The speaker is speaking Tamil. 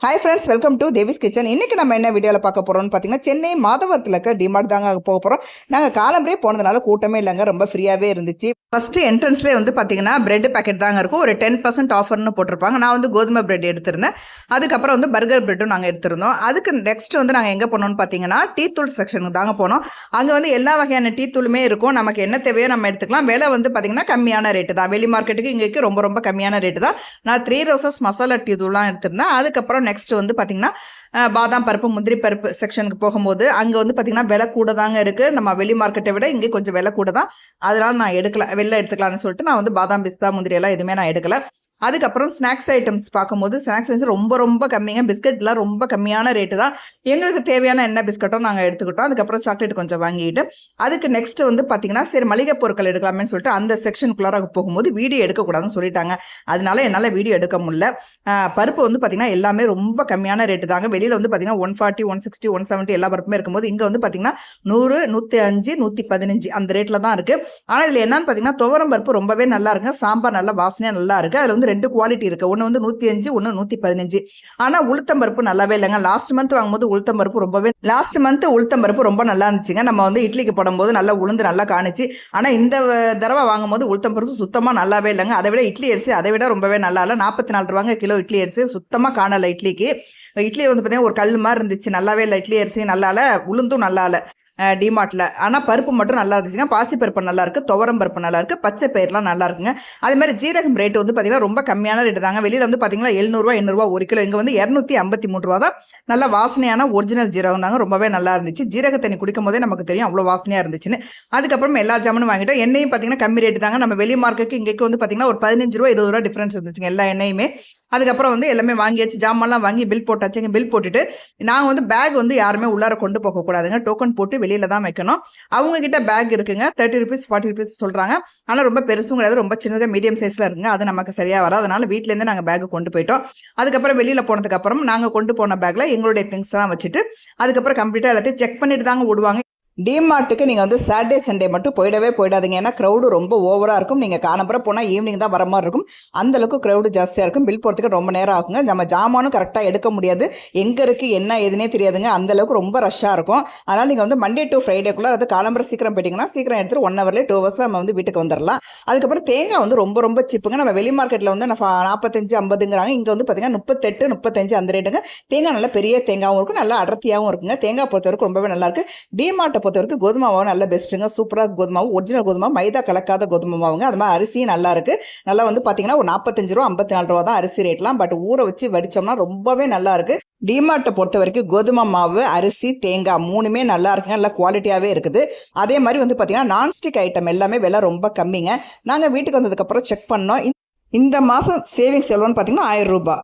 Hi friends, welcome to Devi's kitchen. இன்றைக்கி நம்ம என்ன வீடியோவில் பார்க்க போகிறோம்னு பார்த்தீங்கன்னா, சென்னை மாதவரத்தில் இருக்க டிமார்ட் தாங்க போக போகிறோம். நாங்கள் காலம்பரே போனதுனால கூட்டமே இல்லைங்க, ரொம்ப ஃப்ரீயாகவே இருந்துச்சு. ஃபஸ்ட்டு என்ட்ரன்ஸ்லேயே வந்து பார்த்தீங்கன்னா பிரெட் பேக்கெட் தாங்க இருக்கும். ஒரு 10% ஆஃபர்னு போட்டிருப்பாங்க. நான் வந்து கோதுமை பிரெட் எடுத்திருந்தேன். அதுக்கப்புறம் வந்து பர்கர் பிரெட்டும் நாங்கள் எடுத்திருந்தோம். அதுக்கு நெக்ஸ்ட் வந்து நாங்கள் எங்கே போனோம்னு பார்த்தீங்கன்னா, டீ தூள் செக்ஷனுக்கு தாங்க போனோம். அங்கே வந்து எல்லா வகையான டீ தூளுமே இருக்கும். நமக்கு என்ன தேவையோ நம்ம எடுத்துக்கலாம். விலை வந்து பார்த்தீங்கன்னா கம்மியான ரேட்டு தான். வெளி மார்க்கெட்டுக்கு இங்கேக்கு ரொம்ப ரொம்ப கம்மியான ரேட்டு தான். நான் 3 ரோசஸ் மசாலா டீ தூள்லாம் எடுத்திருந்தேன். அதுக்கப்புறம் நெக்ஸ்ட் வந்து பார்த்தீங்கன்னா பாதாம் பருப்பு, முந்திரி பருப்பு செக்ஷனுக்கு போகும்போது அங்கே வந்து பார்த்திங்கன்னா விலை கூட தாங்க இருக்குது. நம்ம வெளி மார்க்கெட்டை விட இங்கே கொஞ்சம் விலை கூட தான். அதனால் நான் எடுக்கல, வெளில எடுத்துக்கலாம்னு சொல்லிட்டு நான் வந்து பாதாம், பிஸ்தா, முந்திரி எல்லாம் எதுவுமே நான் எடுக்கல. அதுக்கப்புறம் ஸ்நாக்ஸ் ஐட்டம்ஸ் பார்க்கும்போது ஸ்நாக்ஸ் ஐட்டம்ஸ் ரொம்ப ரொம்ப கம்மிங்க. பிஸ்கெட்லாம் ரொம்ப கம்மியான ரேட்டு தான். எங்களுக்கு தேவையான என்ன பிஸ்கட்டோ நாங்கள் எடுத்துக்கிட்டோம். அதுக்கப்புறம் சாக்லேட் கொஞ்சம் வாங்கிட்டு அதுக்கு நெக்ஸ்ட் வந்து பார்த்தீங்கன்னா, சரி மளிகை பொருட்கள் எடுக்கலாமே சொல்லிட்டு அந்த செக்ஷனுக்குள்ளார போகும்போது வீடியோ எடுக்கக்கூடாதுன்னு சொல்லிட்டாங்க. அதனால என்னால் வீடியோ எடுக்க முடியல. பருப்பு வந்து பார்த்திங்கன்னா எல்லாமே ரொம்ப கம்மியான ரேட்டு தாங்க. வெளியில் வந்து பார்த்திங்கன்னா 140, 160, 170 எல்லா பருப்புமே இருக்கும்போது இங்கே வந்து பார்த்திங்கன்னா 100, 105, 115 அந்த ரேட்டில் தான் இருக்குது. ஆனால் இதில் என்னன்னு பார்த்தீங்கன்னா, துவரம் பருப்பு ரொம்பவே நல்லா இருக்குங்க. சாம்பார் நல்லா வாசனையாக நல்லா இருக்குது. அதில் வந்து 2 குவாலிட்டி இருக்குது. ஒன்று வந்து 105, ஒன்று 115. ஆனால் உளுத்தம் பருப்பு நல்லாவே இல்லைங்க. லாஸ்ட் மந்த் வாங்கும்போது உளுத்தம் பருப்பு ரொம்ப நல்லா இருந்துச்சுங்க. நம்ம வந்து இட்லிக்கு போடும்போது நல்லா உளுந்து நல்லா காணிச்சு. ஆனால் இந்த தடவை வாங்கும்போது உளுத்தம் பருப்பு சுத்தமாக நல்லாவே இல்லைங்க. அதை விட இட்லி அரிசி அதை விட ரொம்பவே நல்லா இல்லை. 44 ரூபாங்க கிலோ இட்லி அரிசி. சுத்தமாக காணலை இட்லிக்கு. இட்லி வந்து பார்த்தீங்கன்னா ஒரு கல் மாதிரி இருந்துச்சு. நல்லாவே இல்லை. இட்லி அரிசி நல்லா இல்லை, உளுந்தும் நல்லா இல்லை டிமார்ட்டில். ஆனால் பருப்பு மட்டும் நல்லா இருந்துச்சுங்க. பாசி பருப்பு நல்லா இருக்குது, துவரம் பருப்பு நல்லா இருக்குது, பச்சை பயிரெலாம் நல்லா இருக்குங்க. அதே மாதிரி ஜீரகம் ரேட்டு வந்து பார்த்திங்கன்னா ரொம்ப கம்மியான ரேட்டு தாங்க. வெளியில் வந்து பார்த்திங்கன்னா 700, 800 ஒரு கிலோ. இங்கே வந்து 253 ரூபா தான். நல்லா வாசனையான ஒரிஜினல் ஜீரகம் தாங்க. ரொம்பவே நல்லா இருந்துச்சு. ஜீரக தண்ணி குடிக்கும் போதே நமக்கு தெரியும் அவ்வளோ வாசனையாக இருந்துச்சுன்னு. அதுக்கப்புறம் எல்லா ஜாமனும் வாங்கிட்டோம். எண்ணெயும் பார்த்திங்கன்னா கம்மி ரேட்டு தாங்க. நம்ம வெளி மார்க்கெட்டுக்கு இங்கேக்கு வந்து பார்த்திங்கன்னா ஒரு 15 ரூபா 20 ரூபா டிஃப்ரென்ஸ் இருந்துச்சுங்க எல்லா எண்ணெயுமே. அதுக்கப்புறம் வந்து எல்லாமே வாங்கியாச்சு, ஜாமான்லாம் வாங்கி பில் போட்டாச்சுங்க. பில் போட்டுட்டு நாங்கள் வந்து பேக் வந்து யாருமே உள்ளார கொண்டு போகக்கூடாதுங்க. டோக்கன் போட்டு வெளியில் தான் வைக்கணும். அவங்கக்கிட்ட பேக் இருக்குங்க. 30 ருபீஸ் 40 ருபீஸ் சொல்கிறாங்க. ஆனால் ரொம்ப பெருசும் கிடையாது, ரொம்ப சின்னதாக மீடியம் சைஸில் இருக்குங்க. அது நமக்கு சரியாக வராது. அதனால் வீட்டிலேருந்து நாங்கள் பேக்கு கொண்டு போயிட்டோம். அதுக்கப்புறம் வெளியில் போனதுக்கப்புறம் நாங்கள் கொண்டு போன பேக்கில் எங்களுடைய திங்ஸ்லாம் வச்சுட்டு அதுக்கப்புறம் கம்ப்ளீட்டாக எல்லாத்தையும் செக் பண்ணிட்டு தாங்க விடுவாங்க. டிமார்ட்டுக்கு நீங்கள் வந்து சாட்டர்டே சண்டே மட்டும் போயிடாதீங்க. ஏன்னா க்ரௌடு ரொம்ப ஓவராக இருக்கும். நீங்கள் காலம்பரம் போனால் ஈவினிங் தான் வர மாதிரி இருக்கும். அந்தளவுக்கு க்ரௌடு ஜாஸ்தியாக இருக்கும். பில் போகிறதுக்கு ரொம்ப நேரம் ஆகுங்க. நம்ம ஜாமானும் கரெக்டாக எடுக்க முடியாது. எங்கே இருக்குது என்ன எதுனே தெரியாதுங்க. அந்தளவுக்கு ரொம்ப ரஷ்ஷாக இருக்கும். அதனால் நீங்கள் வந்து மண்டே டு ஃப்ரைடேக்குள்ளே அது காலம்பரம் சீக்கிரம் போயிட்டிங்கன்னா சீக்கிரம் எடுத்துகிட்டு 1 ஹவர்லேயே 2 ஹவர்ஸில் நம்ம வந்து வீட்டுக்கு வந்துடலாம். அதுக்கப்புறம் தேங்காய் வந்து ரொம்ப ரொம்ப சிப்புங்க. நம்ம வெளி மார்க்கெட்டில் வந்து 45, 50ங்கிறாங்க. இங்கே வந்து பார்த்திங்கன்னா 38, 35 அந்த ரேட்டுங்க. தேங்காய் நல்லா பெரிய தேங்காயும் இருக்கும், நல்லா அடர்த்தியாகவும் இருக்குங்க. தேங்காய் பொறுத்தவரைக்கும் ரொம்பவே நல்லாயிருக்கு. டிமார்ட்டை பொறுத்தவரைக்கும் கோதுமை மாவு நல்ல பெஸ்ட்டுங்க. சூப்பராக கோதுமை மாவு, ஒரிஜினல் கோதுமை மாவு, மைதா கலக்காத கோதுமை மாவுங்க. அது மாதிரி அரிசியும் நல்லா இருக்குது. நல்லா வந்து பார்த்தீங்கன்னா ஒரு 45 ரூபா 54 ரூபா தான் அரிசி ரேட்லாம். பட் ஊற வச்சு வடித்தோம்னா ரொம்பவே நல்லா இருக்குது. டிமார்ட்டை பொறுத்த வரைக்கும் கோதுமை மாவு, அரிசி, தேங்காய் 3மே நல்லா இருக்குங்க. நல்லா குவாலிட்டியாகவே இருக்குது. அதே மாதிரி வந்து பார்த்தீங்கன்னா நான்ஸ்டிக் ஐட்டம் எல்லாமே விலை ரொம்ப கம்மிங்க. நாங்கள் வீட்டுக்கு வந்ததுக்கப்புறம் செக் பண்ணோம். இந்த மாதம் சேவிங்ஸ் எவ்வளோன்னு பார்த்தீங்கன்னா 1000 ரூபாய்.